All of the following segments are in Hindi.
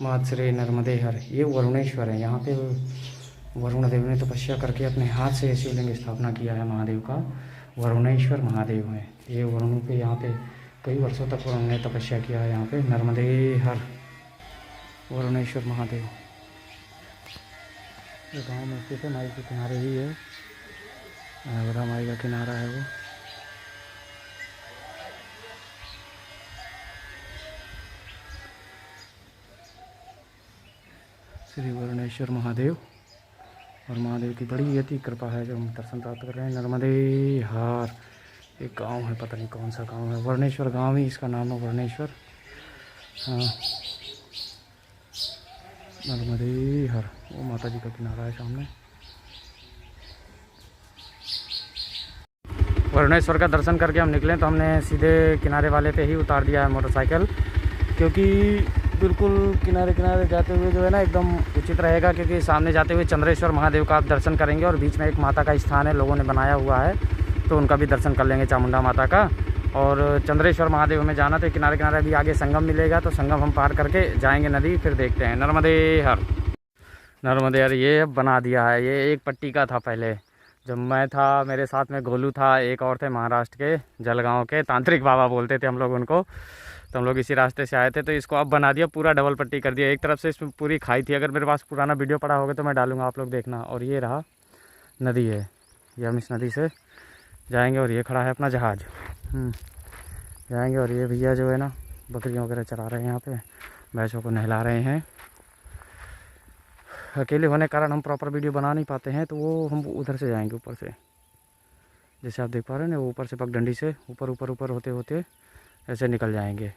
मातश्री नर्मदे हर। ये वरुणेश्वर है। यहाँ पे वरुण देव ने तपस्या करके अपने हाथ से शिवलिंग स्थापना किया है महादेव का। वरुणेश्वर महादेव हैं ये। वरुण पे यहाँ पे कई वर्षों तक उन्होंने तपस्या किया है। यहाँ पे नर्मदे हर वरुणेश्वर महादेव। ये गाँव में स्थित है, माई के किनारे ही है। नर्मदा माई का किनारा है वो। श्री वरुणेश्वर महादेव। और महादेव की बड़ी अति कृपा है जो हम दर्शन प्राप्त कर रहे हैं। नर्मदे हार एक गांव है, पता नहीं कौन सा गांव है। वर्णेश्वर गांव ही इसका नाम है, वर्णेश्वर। हाँ, नर्मदे हर। वो माता जी का किनारा है सामने। वर्णेश्वर का दर्शन करके हम निकले तो हमने सीधे किनारे वाले पे ही उतार दिया है मोटरसाइकिल, क्योंकि बिल्कुल किनारे किनारे जाते हुए जो है ना एकदम उचित रहेगा, क्योंकि सामने जाते हुए चंद्रेश्वर महादेव का आप दर्शन करेंगे और बीच में एक माता का स्थान है, लोगों ने बनाया हुआ है, तो उनका भी दर्शन कर लेंगे, चामुंडा माता का। और चंद्रेश्वर महादेव में जाना तो किनारे किनारे भी आगे संगम मिलेगा, तो संगम हम पार करके जाएंगे नदी, फिर देखते हैं। नर्मदे हर। नर्मदे हर ये बना दिया है। ये एक पट्टी का था पहले, जब मैं था, मेरे साथ में गोलू था, एक और थे महाराष्ट्र के, जलगांव के, तांत्रिक बाबा बोलते थे हम लोग उनको। तो हम लोग इसी रास्ते से आए थे, तो इसको अब बना दिया, पूरा डबल पट्टी कर दिया। एक तरफ से इसमें पूरी खाई थी। अगर मेरे पास पुराना वीडियो पड़ा होगा तो मैं डालूंगा, आप लोग देखना। और ये रहा नदी है, ये हम इस नदी से जाएंगे। और ये खड़ा है अपना जहाज़, जाएंगे। और ये भैया जो है ना बकरियाँ वगैरह चरा रहे हैं, यहाँ पे भैंसों को नहला रहे हैं। अकेले होने के कारण हम प्रॉपर वीडियो बना नहीं पाते हैं, तो वो हम उधर से जाएंगे, ऊपर से, जैसे आप देख पा रहे हैं ना, वो ऊपर से पगडंडी से ऊपर ऊपर ऊपर होते होते ऐसे निकल जाएंगे।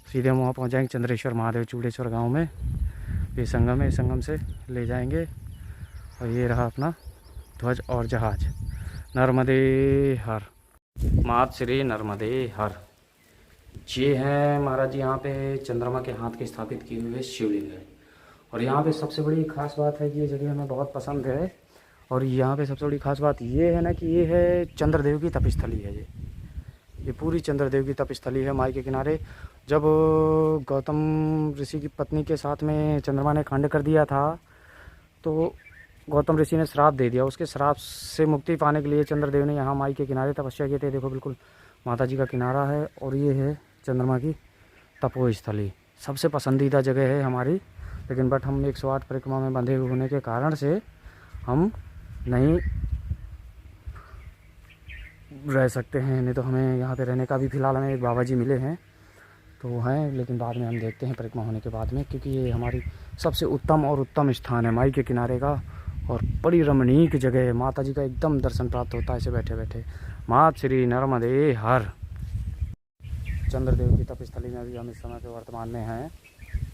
सीधे हम वहाँ पहुँच जाएंगे चंद्रेश्वर महादेव, चूड़ेश्वर गांव में। ये संगम है, इस संगम से ले जाएंगे। और ये रहा अपना ध्वज और जहाज। नर्मदे हर। मात श्री नर्मदे हर। ये है महाराज जी यहाँ पे चंद्रमा के हाथ के स्थापित किए हुए शिवलिंग है। और यहाँ पे सबसे बड़ी खास बात है कि ये जगह हमें बहुत पसंद है। और यहाँ पे सबसे बड़ी खास बात ये है ना कि ये है चंद्रदेव की तपस्थली है। ये पूरी चंद्रदेव की तपस्थली है माई के किनारे। जब गौतम ऋषि की पत्नी के साथ में चंद्रमा ने खंड कर दिया था, तो गौतम ऋषि ने श्राप दे दिया। उसके श्राप से मुक्ति पाने के लिए चंद्रदेव ने यहाँ माई के किनारे तपस्या की थी। देखो बिल्कुल माता जी का किनारा है, और ये है चंद्रमा की तपोस्थली। सबसे पसंदीदा जगह है हमारी, लेकिन बट हम 108 परिक्रमा में बंधे हुए होने के कारण से हम नहीं रह सकते हैं। नहीं तो हमें यहाँ पे रहने का भी, फ़िलहाल हमें एक बाबा जी मिले हैं तो वो हैं, लेकिन बाद में हम देखते हैं परिक्रमा होने के बाद में, क्योंकि ये हमारी सबसे उत्तम और उत्तम स्थान है माई के किनारे का। और बड़ी रमणीक जगह है, माता जी का एकदम दर्शन प्राप्त होता है ऐसे बैठे बैठे। मात श्री नर्मदे हर। चंद्रदेव की तपस्थली में भी हम इस समय पे वर्तमान में हैं।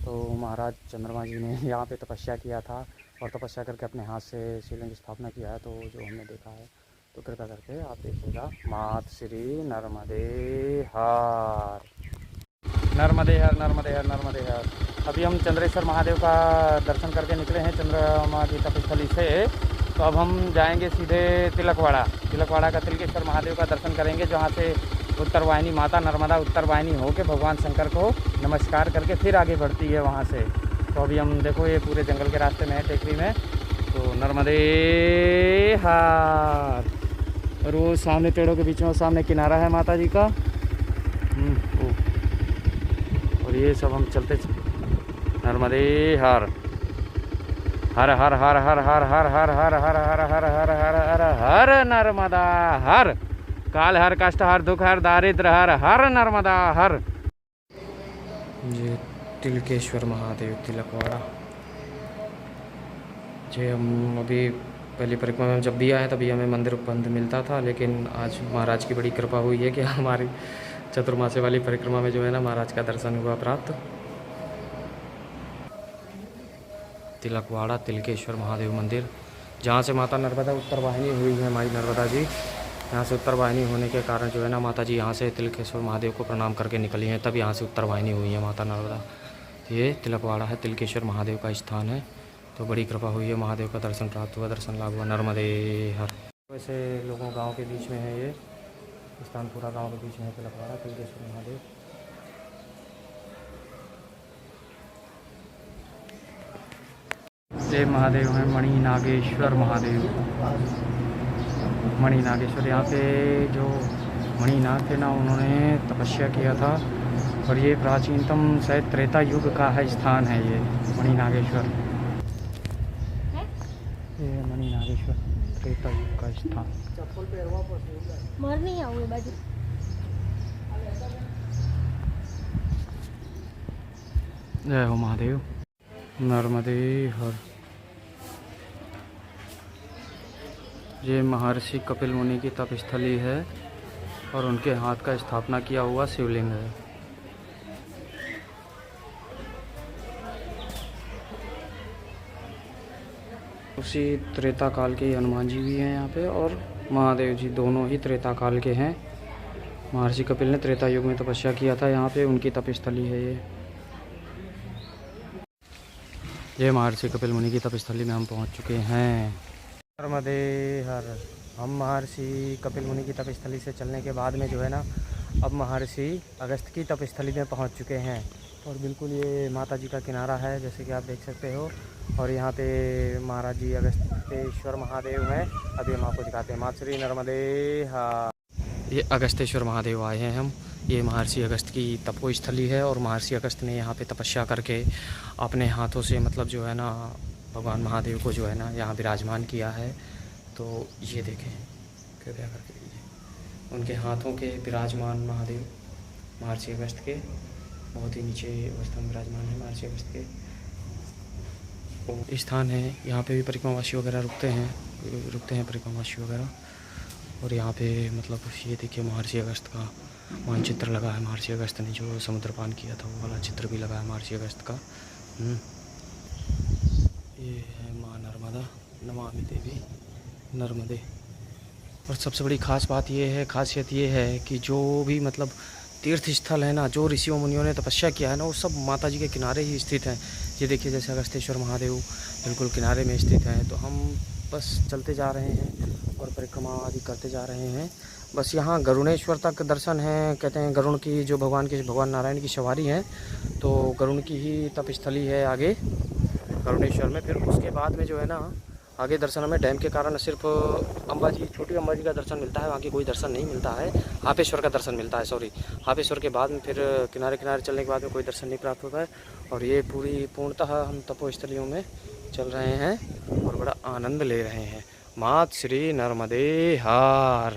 तो महाराज चंद्रमा जी ने यहाँ पे तपस्या किया था, और तपस्या करके अपने हाथ से शिवलिंग की स्थापना किया है, तो जो हमने देखा है, तो कृपया करके आप देखिएगा। मात श्री नर्मदे हर। नर्मदे हर, नर्मदे हर, नर्मदे हर। अभी हम चंद्रेश्वर महादेव का दर्शन करके निकले हैं चंद्रमा की तपस्थली से। तो अब हम जाएंगे सीधे तिलकवाड़ा। तिलकवाड़ा का तिलकेश्वर महादेव का दर्शन करेंगे, जहाँ से उत्तर वाहिनी माता नर्मदा उत्तर वाहिनी होकर भगवान शंकर को नमस्कार करके फिर आगे बढ़ती है वहाँ से। तो अभी हम देखो ये पूरे जंगल के रास्ते में है, टेकरी में। तो नर्मदे हार। और वो सामने पेड़ों के बीच में सामने किनारा है माता जी का। और ये सब हम चलते नर्मदे हर। हर हर हर हर हर हर हर हर हर हर हर हर हर हर हर नर्मदा हर। काल हर, कष्ट हर, दुख हर, दारिद्र हर, हर नर्मदा हर। ये तिलकेश्वर महादेव तिलकवाड़ा। जे हम अभी पहली परिक्रमा में जब भी आए तभी हमें मंदिर बंद मिलता था, लेकिन आज महाराज की बड़ी कृपा हुई है कि हमारी चतुर्मासे वाली परिक्रमा में जो है ना महाराज का दर्शन हुआ प्राप्त। तिलकवाड़ा तिलकेश्वर महादेव मंदिर, जहाँ से माता नर्मदा उत्तर वाहिनी हुई है, माई नर्मदा जी यहाँ से उत्तर वाहिनी होने के कारण जो है ना माता जी यहाँ से तिलकेश्वर महादेव को प्रणाम करके निकली हैं, तब यहाँ से उत्तर वाहिनी हुई है माता नर्मदा। ये तिलकवाड़ा है, तिलकेश्वर महादेव का स्थान है। तो बड़ी कृपा हुई है, महादेव का दर्शन प्राप्त हुआ, दर्शन लाभ हुआ। नर्मदे हर। वैसे लोगों गांव के बीच में है ये स्थान, पूरा गांव के बीच में है तिलकवाड़ा तिलकेश्वर महादेव। ये महादेव हैं, मणि नागेश्वर महादेव। मणि नागेश्वर, यहाँ पे जो मणिनाग थे ना, उन्होंने तपस्या किया था और ये प्राचीनतम शायद त्रेता युग का है स्थान है ये मणि नागेश्वर। ये मणि नागेश्वर त्रेता युग का स्थान। मर नहीं आऊँगे बाजू। जय हो महादेव। नर्मदे हर। ये महर्षि कपिल मुनि की तपस्थली है और उनके हाथ का स्थापना किया हुआ शिवलिंग है। उसी त्रेता काल के हनुमान जी भी हैं यहाँ पे और महादेव जी, दोनों ही त्रेता काल के हैं। महर्षि कपिल ने त्रेता युग में तपस्या किया था, यहाँ पे उनकी तपस्थली है ये महर्षि कपिल मुनि की तपस्थली में हम पहुँच चुके हैं। नर्मदे हर। हम महर्षि कपिल मुनि की तपस्थली से चलने के बाद में जो है ना, अब महर्षि अगस्त की तपस्थली में पहुंच चुके हैं और बिल्कुल ये माता जी का किनारा है जैसे कि आप देख सकते हो। और यहाँ पे महाराज जी अगस्तेश्वर महादेव हैं। अभी हम आपको दिखाते हैं। माता श्री नर्मदे हर। ये अगस्तेश्वर महादेव आए हैं हम। ये महर्षि अगस्त की तपोस्थली है और महर्षि अगस्त ने यहाँ पे तपस्या करके अपने हाथों से मतलब जो है ना, भगवान महादेव को जो है ना यहाँ विराजमान किया है। तो ये देखें, कृपया करके लीजिए, उनके हाथों के विराजमान महादेव महर्षि अगस्त के बहुत ही नीचे अवस्था में विराजमान है। महर्षि अगस्त के स्थान है, यहाँ पे भी परिक्रमावासी वगैरह रुकते हैं परिक्रमावासी वगैरह। और यहाँ पे मतलब ये देखिए महर्षि अगस्त का मानचित्र लगा है। महर्षि अगस्त ने जो समुद्र पान किया था वो वाला चित्र भी लगा है महर्षि अगस्त का। ये है माँ नर्मदा, नमामि देवी नर्मदे। और सबसे बड़ी खासियत ये है कि जो भी मतलब तीर्थ स्थल है ना, जो ऋषियों मुनियों ने तपस्या किया है ना, वो सब माता जी के किनारे ही स्थित हैं। ये देखिए जैसे अगस्तेश्वर महादेव बिल्कुल किनारे में स्थित हैं। तो हम बस चलते जा रहे हैं और परिक्रमा आदि करते जा रहे हैं। बस यहाँ गरुड़ेश्वर तक दर्शन है। कहते हैं गरुड़ की जो भगवान नारायण की सवारी है, तो गरुड़ की ही तपस्थली है आगे गरुड़ेश्वर में। फिर उसके बाद में जो है ना, आगे दर्शन हमें डैम के कारण सिर्फ अम्बा जी, छोटी अम्बा जी का दर्शन मिलता है, बाकी कोई दर्शन नहीं मिलता है। हापेश्वर का दर्शन मिलता है, सॉरी, हापेश्वर के बाद में फिर किनारे चलने के बाद में कोई दर्शन नहीं प्राप्त होता है। और ये पूर्णतः हम तपोस्थलियों में चल रहे हैं और बड़ा आनंद ले रहे हैं। मात श्री नर्मदे हर।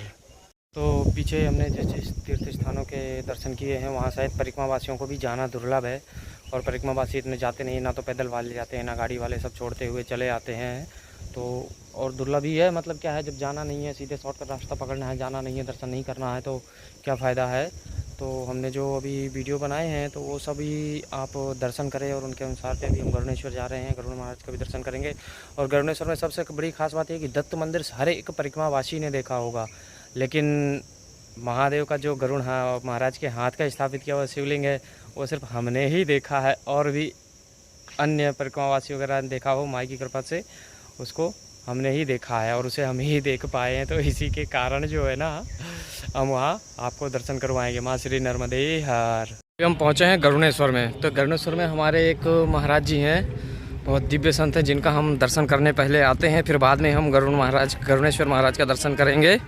तो पीछे हमने जिस तीर्थ स्थानों के दर्शन किए हैं, वहाँ शायद परिक्रमावासियों को भी जाना दुर्लभ है। और परिक्रमावासी इतने जाते नहीं, ना तो पैदल वाले जाते हैं, ना गाड़ी वाले, सब छोड़ते हुए चले आते हैं। तो और दुर्लभ ही है। मतलब क्या है, जब जाना नहीं है, सीधे शॉर्टकट रास्ता पकड़ना है, जाना नहीं है, दर्शन नहीं करना है, तो क्या फ़ायदा है। तो हमने जो अभी वीडियो बनाए हैं तो वो सभी आप दर्शन करें और उनके अनुसार से अभी हम गरुड़ेश्वर जा रहे हैं। गरुड़ महाराज का भी दर्शन करेंगे। और गरुड़ेश्वर में सबसे बड़ी खास बात है कि दत्त मंदिर हर एक परिक्रमावासी ने देखा होगा, लेकिन महादेव का जो गरुड़ महाराज के हाथ का स्थापित किया हुआ शिवलिंग है, वो सिर्फ हमने ही देखा है। और भी अन्य परिक्रमावासी वगैरह ने देखा हो, माई की कृपा से उसको हमने ही देखा है और उसे हम ही देख पाए हैं। तो इसी के कारण जो है ना, हम वहाँ आपको दर्शन करवाएंगे। माँ श्री नर्मदे हर। हम पहुँचे हैं गरुड़ेश्वर में। तो गरुड़ेश्वर में हमारे एक महाराज जी हैं, बहुत दिव्य संत हैं, जिनका हम दर्शन करने पहले आते हैं, फिर बाद में हम गरुड़ेश्वर महाराज का दर्शन करेंगे।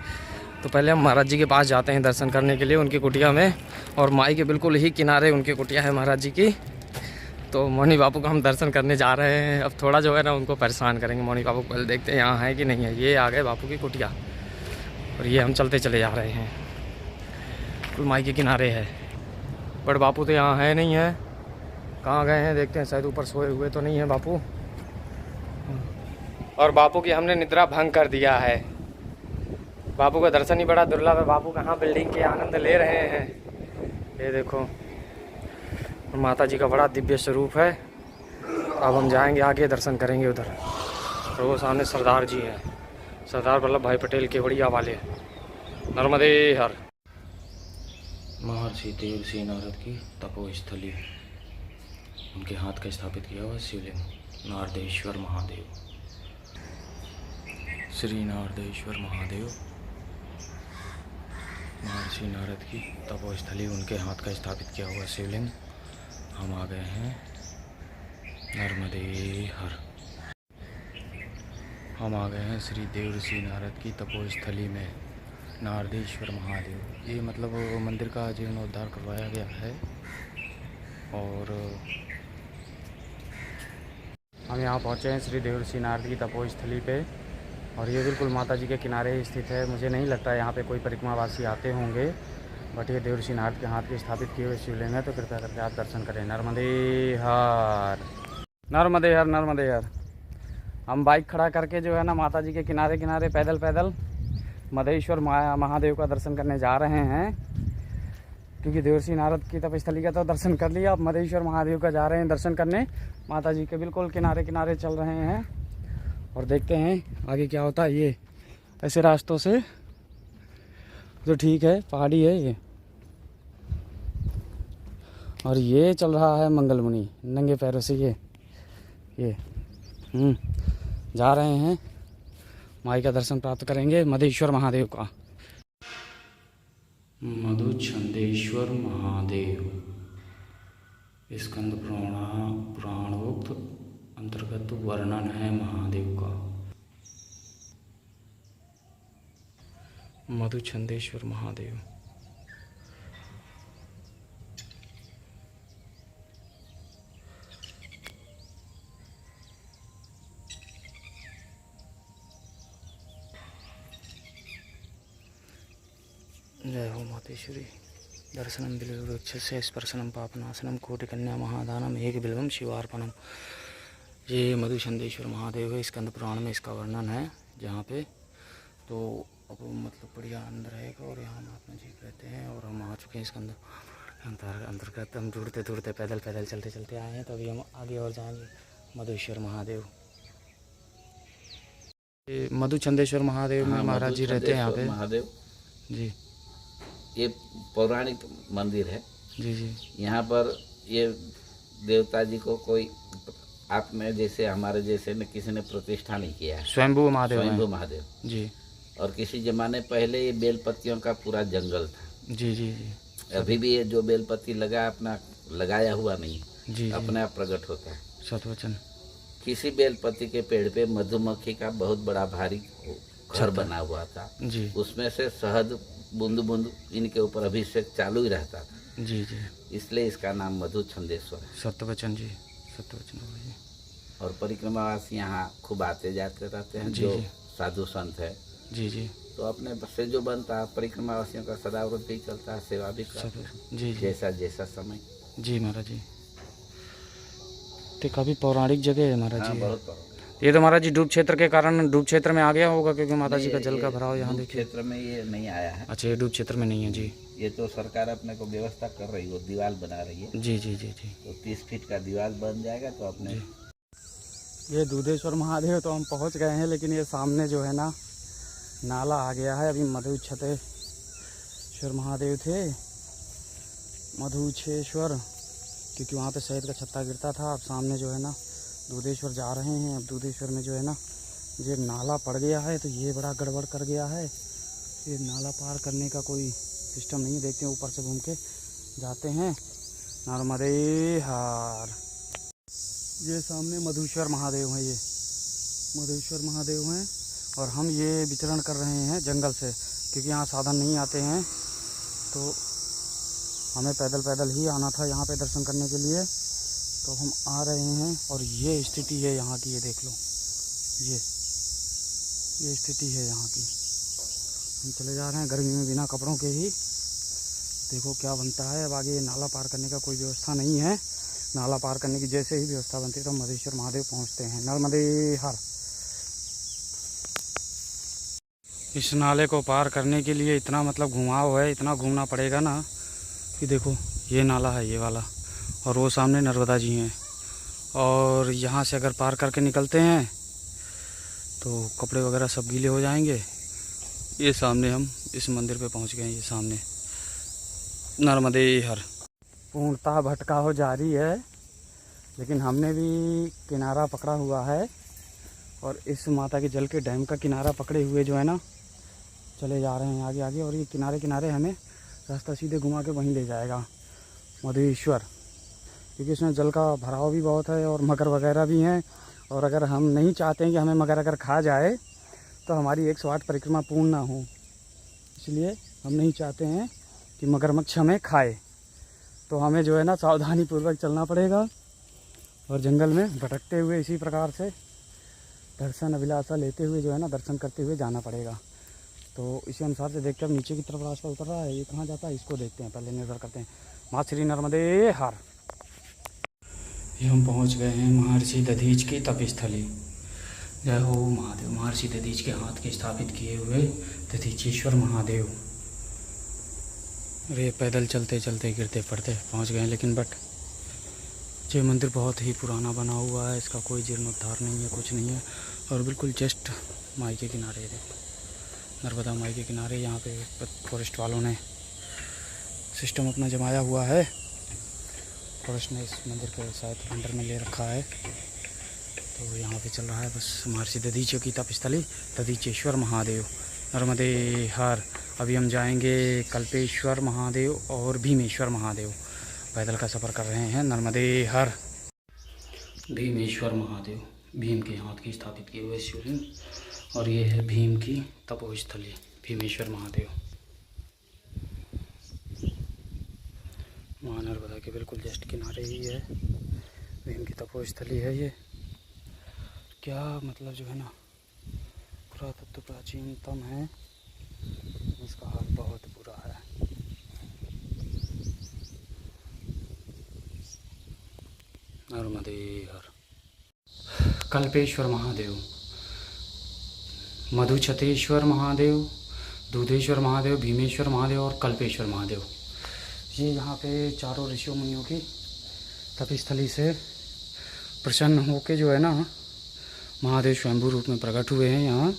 तो पहले हम महाराज जी के पास जाते हैं दर्शन करने के लिए, उनकी कुटिया में। और माई के बिल्कुल ही किनारे उनकी कुटिया है महाराज जी की। तो मौनी बापू का हम दर्शन करने जा रहे हैं। अब थोड़ा जो है ना उनको परेशान करेंगे मौनी बापू को, पहले देखते हैं यहाँ है कि नहीं है। ये आ गए बापू की कुटिया और ये हम चलते चले जा रहे हैं। कुल माई के किनारे है, बट बापू तो यहाँ है नहीं है। कहाँ गए हैं देखते हैं, शायद ऊपर सोए हुए तो नहीं है बापू। और बापू की हमने निद्रा भंग कर दिया है। बापू का दर्शन ही बड़ा दुर्लभ है। बापू कहाँ बिल्डिंग के आनंद ले रहे हैं, ये देखो। माता जी का बड़ा दिव्य स्वरूप है। अब हम जाएंगे आगे, दर्शन करेंगे उधर। तो वो सामने सरदार जी हैं, सरदार वल्लभ भाई पटेल केवड़िया वाले। नर्मदे हर। महर्षि देवसी नारद की तपोस्थली, उनके हाथ का स्थापित किया हुआ शिवलिंग नारदेश्वर महादेव। श्री नारदेश्वर महादेव, महर्षि नारद की तपोस्थली, उनके हाथ का स्थापित किया हुआ शिवलिंग। हम आ गए हैं नर्मदे हर। हम आ गए हैं श्री देवऋषि नारद की तपोस्थली में, नारदेश्वर महादेव। ये मतलब मंदिर का जीर्णोद्धार करवाया गया है और हम यहाँ पहुँचे हैं श्री देवऋषि नारद की तपोस्थली पे और ये बिल्कुल माता जी के किनारे स्थित है। मुझे नहीं लगता यहाँ पे कोई परिक्रमावासी आते होंगे, बट ये देवऋषि नारद के हाथ के स्थापित किए हुए शिवलिंग है, तो कृपया करके आप दर्शन करें। नर्मदे हर, नर्मदे हर, नर्मदे हर। हम बाइक खड़ा करके जो है ना माता जी के किनारे किनारे पैदल पैदल मधेश्वर महादेव का दर्शन करने जा रहे हैं, क्योंकि देवऋषि नारद की तपस्थली का तो दर्शन कर लिया, अब मधेश्वर महादेव का जा रहे हैं दर्शन करने। माता जी के बिल्कुल किनारे किनारे चल रहे हैं और देखते हैं आगे क्या होता है। ये ऐसे रास्तों से तो ठीक है, पहाड़ी है ये, और ये चल रहा है मंगल मुनि नंगे पैरों से। ये जा रहे हैं, माई का दर्शन प्राप्त करेंगे मधेश्वर महादेव का। मधुछंदेश्वर महादेव स्कंद पुराणोक्त अंतर्गत वर्णन है महादेव का। मधुछंदेश्वर महादेव जय हो मातेश्वरी। दर्शनम बिल्ववृक्षस्य स्पर्शनम पापनाशनम कोटिकन्या महादानम एक बिल्वम शिवार्पणम। ये मधुछंदेश्वर महादेव है, स्कंद पुराण में इसका वर्णन है जहाँ पे। तो अब मतलब बढ़िया अंदर है और यहाँ महात्मा जी रहते हैं और हम आ चुके हैं स्कंद अंतर्गत। हम ढूंढते ढूंढते पैदल पैदल चलते चलते आए हैं, तो अभी हम आगे और जाएंगे मधुश्वर महादेव। ये मधुछंदेश्वर महादेव में महाराज जी रहते हैं यहाँ पे। महादेव जी, ये पौराणिक मंदिर है। जी जी। यहाँ पर ये देवता जी को कोई आप में जैसे हमारे जैसे ने किसी ने प्रतिष्ठा नहीं किया है। स्वयंभू महादेव, स्वयंभू महादेव जी। और किसी जमाने पहले ये बेलपत्तियों का पूरा जंगल था। जी जी जी। अभी भी ये जो बेलपत्ती लगा अपना लगाया हुआ नहीं, जी, अपने आप प्रकट होता है। सतवचन। किसी बेलपत्ती के पेड़ पे मधुमक्खी का बहुत बड़ा भारी घर बना हुआ था जी। उसमें से शहद बूंद बूंद इनके ऊपर अभिषेक चालू ही रहता था। जी जी। इसलिए इसका नाम मधुछंदेश्वर है। सत्यवचन जी, सत्यवचन जी। और परिक्रमावासी यहाँ खूब आते जाते रहते हैं। जी, जो जी। साधु संत है जी जी। तो अपने से जो बनता है परिक्रमावासियों का सदाव्रत भी चलता है, सेवा भी करते हैं। जी जी। जैसा जैसा समय। जी महाराज जी। तो काफ़ी पौराणिक जगह है महाराज हाँ, जी। बहुत पौराणिक। ये तो महाराज जी डूब क्षेत्र के कारण डूब क्षेत्र में आ गया होगा, क्योंकि माता जी का जल का भराव यहाँ देखिए। क्षेत्र में ये नहीं आया है। अच्छा, ये डूब क्षेत्र में नहीं है जी। ये तो सरकार अपने को व्यवस्था कर रही है, वो दीवार बना रही है। जी जी जी जी। तो 30 फीट का दीवार बन जाएगा तो अपने ये दूधेश्वर महादेव तो हम पहुंच गए हैं, लेकिन ये सामने जो है ना नाला आ गया है। अभी मधुछंदेश्वर महादेव थे, मधुछेश्वर, क्योंकि वहाँ पे शहद का छत्ता गिरता था। अब सामने जो है ना दूधेश्वर जा रहे हैं। अब दूधेश्वर में जो है ना ये नाला पड़ गया है, तो ये बड़ा गड़बड़ कर गया है। ये नाला पार करने का कोई सिस्टम नहीं है। देखते हैं, ऊपर से घूम के जाते हैं। नर्मदे हर। ये सामने मधुश्वर महादेव हैं, ये मधुश्वर महादेव हैं। और हम ये विचरण कर रहे हैं जंगल से, क्योंकि यहाँ साधन नहीं आते हैं, तो हमें पैदल पैदल ही आना था यहाँ पे दर्शन करने के लिए। तो हम आ रहे हैं और ये स्थिति है यहाँ की, ये देख लो, ये स्थिति है यहाँ की। हम चले जा रहे हैं गर्मी में बिना कपड़ों के ही। देखो क्या बनता है। अब आगे ये नाला पार करने का कोई व्यवस्था नहीं है। नाला पार करने की जैसे ही व्यवस्था बनती है तो मधेश्वर महादेव पहुँचते हैं। नर्मदे हर। इस नाले को पार करने के लिए इतना मतलब घुमाव है, इतना घूमना पड़ेगा ना कि देखो ये नाला है, ये वाला, और वो सामने नर्मदा जी हैं। और यहाँ से अगर पार करके निकलते हैं तो कपड़े वगैरह सब गीले हो जाएंगे। ये सामने हम इस मंदिर पे पहुँच गए हैं, ये सामने नर्मदे हर। पूर्णतः भटकाव जारी है, लेकिन हमने भी किनारा पकड़ा हुआ है और इस माता के जल के डैम का किनारा पकड़े हुए जो है ना चले जा रहे हैं आगे आगे। और ये किनारे किनारे हमें रास्ता सीधे घुमा के वहीं ले जाएगा मधुश्वर, क्योंकि इसमें जल का भराव भी बहुत है और मगर वगैरह भी हैं और अगर हम नहीं चाहते हैं कि हमें मगर अगर खा जाए तो हमारी 108 परिक्रमा पूर्ण ना हो, इसलिए हम नहीं चाहते हैं कि मगरमच्छ हमें खाए। तो हमें जो है ना सावधानी पूर्वक चलना पड़ेगा और जंगल में भटकते हुए इसी प्रकार से दर्शन अभिलाषा लेते हुए जो है ना दर्शन करते हुए जाना पड़ेगा। तो इसी अनुसार से देखते हैं नीचे की तरफ रास्ता उतर रहा है, ये कहाँ जाता है इसको देखते हैं, पहले निर्भर करते हैं। माँ श्री नर्मदे हर। ये हम पहुँच गए हैं महर्षि दधीच की तपस्थली। जय हो महादेव। महर्षि दधीच के हाथ के स्थापित किए हुए दधीचेश्वर महादेव। अरे पैदल चलते चलते गिरते पड़ते पहुँच गए, लेकिन बट ये मंदिर बहुत ही पुराना बना हुआ है, इसका कोई जीर्णोद्धार नहीं है, कुछ नहीं है। और बिल्कुल जस्ट माई के किनारे, देखो नर्मदा माई के किनारे यहाँ पे फॉरेस्ट वालों ने सिस्टम अपना जमाया हुआ है। फॉरेस्ट ने इस मंदिर के शायद अंडर में ले रखा है, तो यहाँ पे चल रहा है बस महर्षि दधीच की तपस्थली दधीचेश्वर महादेव नर्मदे हर। अभी हम जाएंगे कल्पेश्वर महादेव और भीमेश्वर महादेव। पैदल का सफ़र कर रहे हैं नर्मदे हर। भीमेश्वर महादेव भीम के हाथ की स्थापित किए हुए शिवलिंग, और ये है भीम की तपोस्थली भीमेश्वर महादेव। माँ नर्मदा के बिल्कुल जस्ट किनारे ही है, भीम की तपोस्थली है ये। क्या मतलब जो है ना पुरातत्व प्राचीनतम है, इसका हाल बहुत बुरा है। नर्मदे हर। कल्पेश्वर महादेव, मधुछतेश्वर महादेव, दूधेश्वर महादेव, भीमेश्वर महादेव और कल्पेश्वर महादेव। ये यहाँ पे चारों ऋषियों मुनियों की तपस्थली से प्रसन्न होके जो है ना महादेव स्वयंभू रूप में प्रकट हुए हैं यहाँ।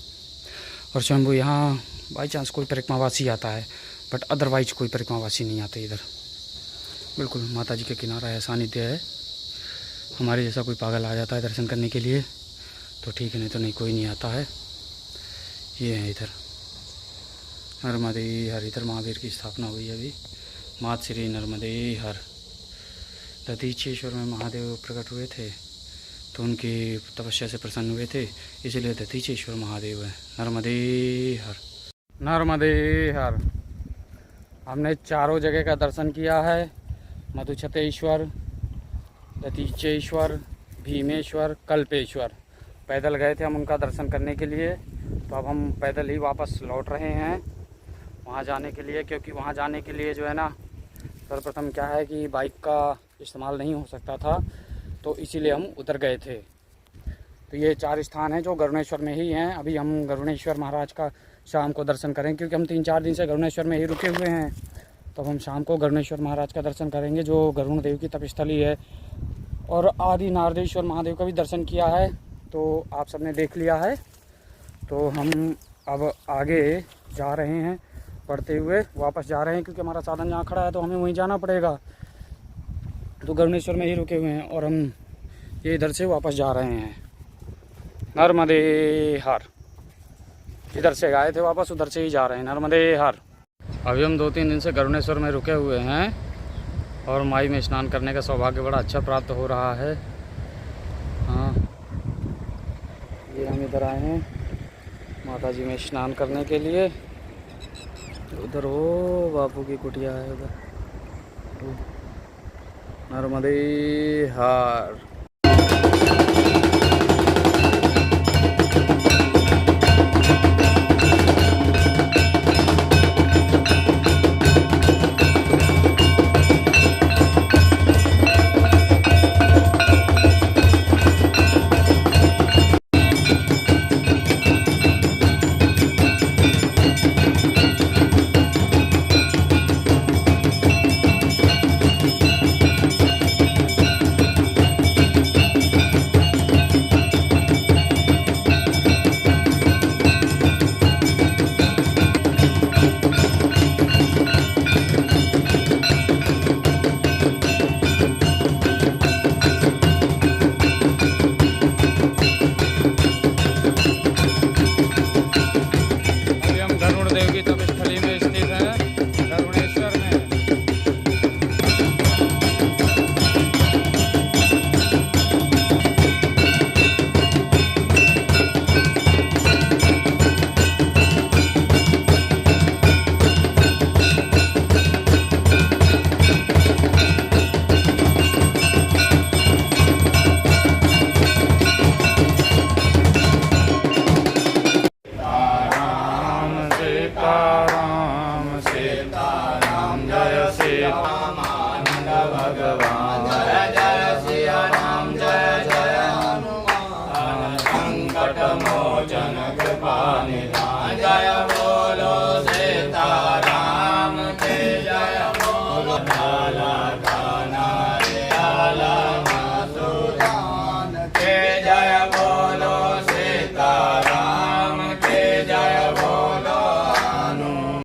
और स्वयंभू यहाँ बाई चांस कोई परिक्रमावासी आता है, बट अदरवाइज कोई परिक्रमावासी नहीं आते इधर। बिल्कुल माता जी के किनारा है, सानिध्य है। हमारे जैसा कोई पागल आ जाता है दर्शन करने के लिए तो ठीक है, नहीं तो नहीं कोई नहीं आता है। ये है इधर नर्मदे हर। इधर महावीर की स्थापना हुई है अभी। मात श्री नर्मदे हर। दधीचेश्वर में महादेव प्रकट हुए थे तो उनकी तपस्या से प्रसन्न हुए थे, इसलिए दधीचेश्वर महादेव है। नर्मदे हर। नर्मदे हर। हमने चारों जगह का दर्शन किया है, मधुछतेश्वर, दधीचेश्वर, भीमेश्वर, कल्पेश्वर। पैदल गए थे हम उनका दर्शन करने के लिए, तो अब हम पैदल ही वापस लौट रहे हैं वहाँ जाने के लिए। क्योंकि वहाँ जाने के लिए जो है ना सर्वप्रथम क्या है कि बाइक का इस्तेमाल नहीं हो सकता था, तो इसीलिए हम उतर गए थे। तो ये 4 स्थान हैं जो गरुड़ेश्वर में ही हैं। अभी हम गरुड़ेश्वर महाराज का शाम को दर्शन करेंगे, क्योंकि हम 3-4 दिन से गरुड़ेश्वर में ही रुके हुए हैं। तो हम शाम को गरुड़ेश्वर महाराज का दर्शन करेंगे जो गरुड़ देव की तपस्थली है। और आदि नारदेश्वर महादेव का भी दर्शन किया है, तो आप सबने देख लिया है। तो हम अब आगे जा रहे हैं, पढ़ते हुए वापस जा रहे हैं, क्योंकि हमारा साधन जहाँ खड़ा है तो हमें वहीं जाना पड़ेगा। तो गरुड़ेश्वर में ही रुके हुए हैं और हम ये इधर से वापस जा रहे हैं नर्मदे हर। इधर से आए थे वापस, उधर से ही जा रहे हैं नर्मदे हर। अभी हम 2-3 दिन से गरुड़ेश्वर में रुके हुए हैं और माई में स्नान करने का सौभाग्य बड़ा अच्छा प्राप्त हो रहा है। हाँ, ये हम इधर आए हैं माता जी में स्नान करने के लिए। उधर वो बापू की कुटिया है, उधर नर्मदे हर। चेत्